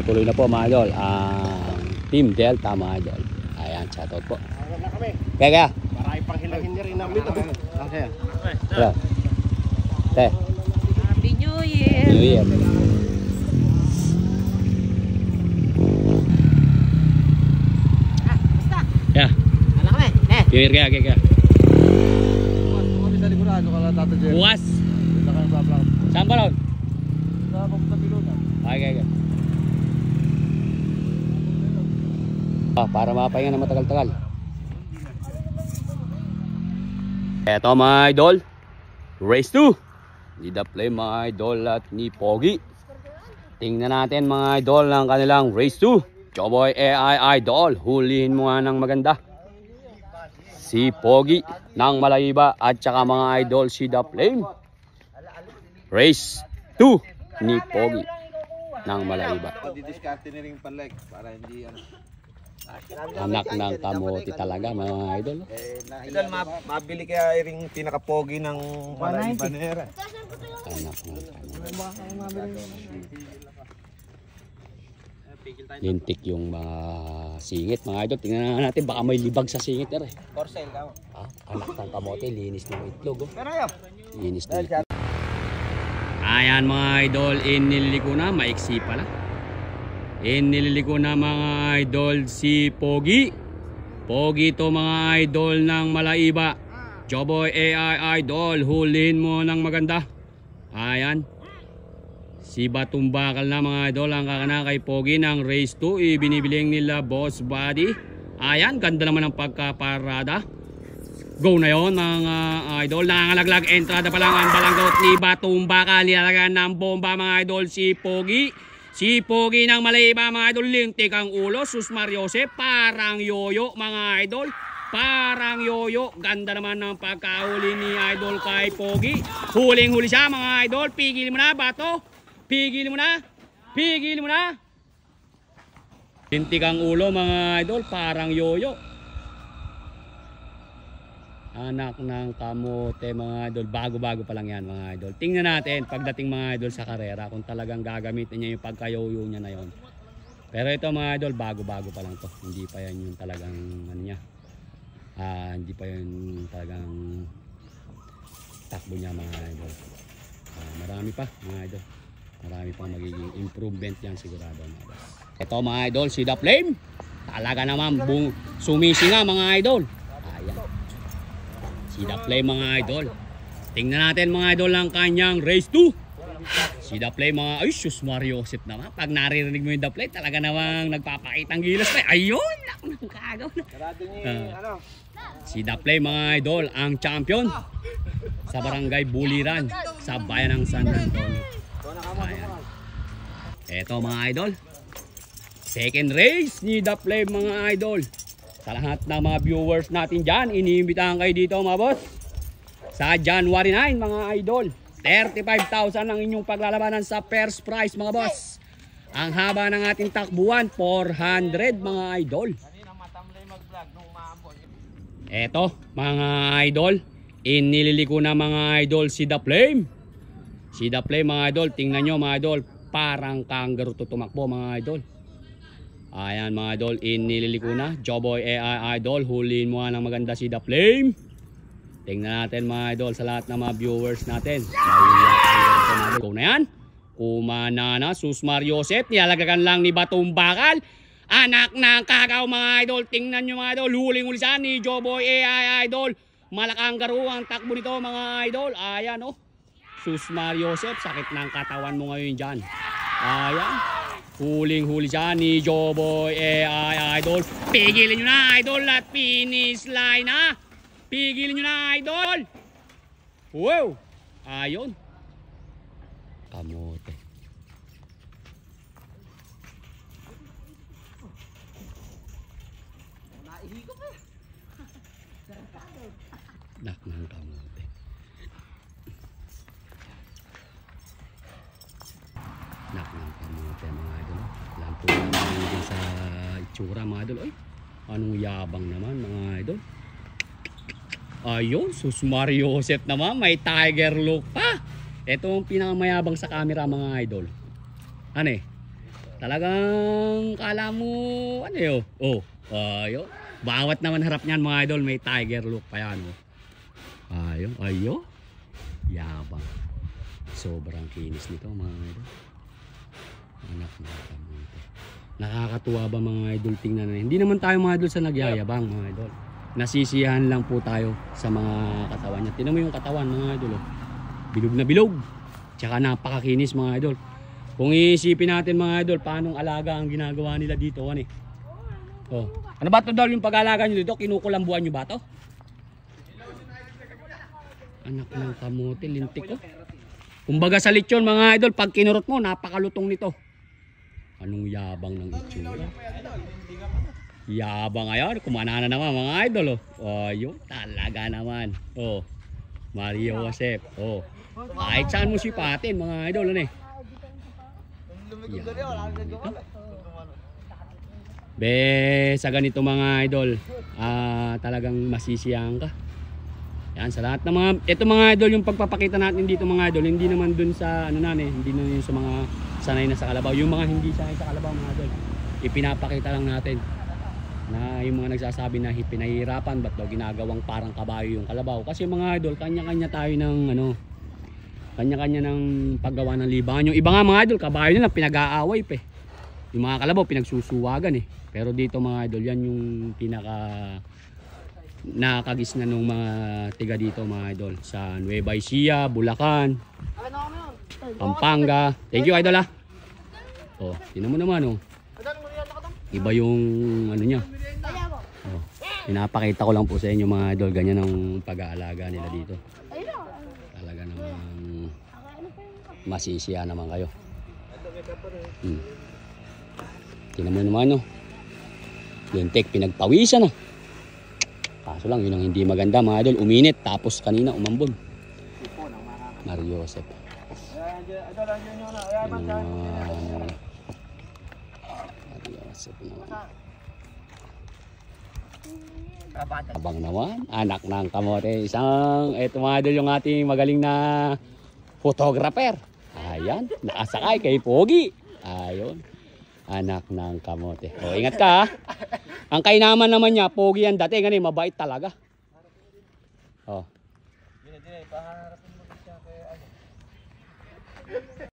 tutuloy na po mga idol ang Team Delta mga idol. Ayan, shoutout po. Kaya marami pang hilangin niya rin namin. Okay. Tara. Te. Happy New Year! New Year. Basta! Yeah. Alam kami! New Year kaya. Bukas. Saan ba ron? Okay. Para mapahinga na matagal-tagal. Eto mga idol, race 2. Ni The Flame mga idol at ni Pogi. Tingnan natin mga idol ng kanilang race 2. Choboy AI Idol, hulihin mo nga ng maganda. Si Pogi ng Malaiba at saka mga idol si The Flame. Race 2 ni Pogi ng Malaiba. Didiskarte na rin paleg para hindi Anak ng kamote talaga mga idol. Idol, mabili kaya ring pinaka-pogi ng Malaiba na era. Anak ng kamote. Lintik yung mga singit mga idol. Tingnan natin baka may libag sa singit na rin. For sale ka. Anak ng kamote, linis ng itlog. Pero yun. Linis ng itlog. Ayan mga idol, iniliko na, maiksi pala. Iniliko na mga idol si Pogi. Pogi to mga idol ng Malaiba. Choboy AI Idol, hulihin mo ng maganda. Ayan. Si Batumbakal na mga idol ang kakana kay Pogi ng race 2. Ibinibiling nila Boss Buddy. Ayan, ganda naman ang pagkaparada. Go na yon mga idol. Nangangalaglag, entrada pa lang ang balanggot ni Batumbakal. Nilalagan ng bomba mga idol si Pogi. Si Pogi ng Malaiba mga idol. Lintik ang ulo. Sus Mariose, parang yoyo mga idol. Parang yoyo. Ganda naman ng pagkahuli ni idol kay Pogi. Huling-huli siya mga idol. Pigil mo na Bato. Pigil mo na. Pigil mo na. Lintik ang ulo mga idol. Parang yoyo. Anak ng kamote mga idol. Bago-bago pa lang yan mga idol. Tingnan natin pagdating mga idol sa karera kung talagang gagamitin niya yung pagkayoyo niya na yon. Pero ito mga idol, bago-bago pa lang to. Hindi pa yan yung talagang ano niya. Hindi pa yun talagang takbo niya mga idol. Marami pa mga idol. Marami pang magiging improvement yan sigurado mga idol. Ito mga idol, si The Flame. Talaga naman sumisi nga mga idol. Ayan. Si The Flame mga idol. Tingnan natin mga idol ang kanyang race 2. Si The Flame mga, ay sus Mario Joseph naman. Pag naririnig mo yung The Flame, talaga namang nagpapakitang gilas pa. Ayun! Nakagaw na. Si The Flame mga idol, ang champion sa barangay Buliran, sa bayan ng San Antonio. Ayan. Eto mga idol. Second race ni The Flame mga idol. Sa lahat ng mga viewers natin dyan, iniimbitahan kayo dito mga boss. Sa January 9 mga idol, 35,000 ang inyong paglalabanan sa first prize mga boss. Ang haba ng ating takbuhan, 400 mga idol. Eto mga idol, iniliko na mga idol si The Flame. Si The Flame mga idol, tingnan nyo mga idol, parang kangaroo to tumakbo mga idol. Ayan mga idol, iniliko na. Choboy AI Idol, huliin mo nga ng maganda si The Flame. Tingnan natin mga idol sa lahat ng mga viewers natin. Go na yan. Kumana na, Sus Mario Joseph. Nilalagagan lang ni Batumbakal. Anak ng kagaw mga idol. Tingnan nyo mga idol, huling-huli siya ni Choboy AI Idol. Malakang garo ang takbo nito mga idol. Ayan oh. Sus Mario Joseph, sakit ng katawan mo ngayon dyan. Ayan. Huling-huli siya ni Choboy AI Idol. Pigilin nyo na idol at finish line na. Pigilin nyo na idol. Wow. Ayun. Kamote. Nak ng kamote. Nak ng kamote mga idol. Lampo naman din sa itsura mga idol. Ay, anong yabang naman mga idol. Ayun, Sus Mario Joseph naman. May tiger look pa. Ito ang pinakamayabang sa camera mga idol. Ano eh? Talagang kala mo, ano yun? Oh, ayun. Bawat naman harap niyan mga idol, may tiger look pa yan. Oh. Ayun. Yabang. Sobrang kinis nito mga idol. Anak na kamote. Nakakatuwa ba mga idol, tingnan na. Hindi naman tayo mga idol sa nagyayabang mga idol. Nasisiyahan lang po tayo sa mga katawan niya. Tingnan mo yung katawan mga idol. Oh. Bilog na bilog. Tsaka napakakinis mga idol. Kung iisipin natin mga idol, paanong alaga ang ginagawa nila dito, ano eh. Oh. Ano ba ito daw yung pag-alaga nyo dito? Kinukulambuan nyo ba ito? Anak ng kamote, lintik ko. Kumbaga sa lechon mga idol, pag kinurot mo, napakalutong nito. Anong yabang ng itsura? Yabang ayan, kumana na naman mga idol. Oh, yun talaga naman. Oh, Mario Josep. Oh, kahit saan mo sipatin mga idol, ano eh. Be, sa ganito mga idol, talagang masisiyahan ka. Yan, sa lahat ng mga, ito mga idol, yung pagpapakita natin dito mga idol, hindi naman dun sa, ano na hindi naman yung sa mga sanay na sa kalabaw. Yung mga hindi sanay sa kalabaw mga idol, ipinapakita lang natin na yung mga nagsasabi na pinahihirapan, ba't daw ginagawang parang kabayo yung kalabaw. Kasi mga idol, kanya-kanya tayo ng, kanya-kanya ng paggawa ng libangan. Yung iba nga mga idol, kabayo nila pinag-aaway pa eh. Yung mga kalabaw pinagsusuwagan eh. Pero dito mga idol, yan yung pinaka nakakagis na nung mga tiga dito mga idol. Sa Nueva Ecija, Bulacan, Pampanga. Thank you idol ah. Oh, tinan mo naman oh. Iba yung ano niya. Oh, pinapakita ko lang po sa inyo mga idol, ganyan ang pag-aalaga nila dito. Talaga namang masisiya naman kayo. Tingnan mo naman no. Lintik, pinagpawisan na. Kaso lang yun ang hindi maganda mga idol. Uminit tapos kanina umambon. Mario Josep. Mario Josep naman. Abang naman, anak ng kamote. Isang, eto mga idol yung ating magaling na photographer. Ayan, nakasakay kay Pogi. Ayun, anak ng kamote. O, ingat ka ha. Ang kainaman naman niya, Pogi yan dati, ganun, mabait talaga. Oh.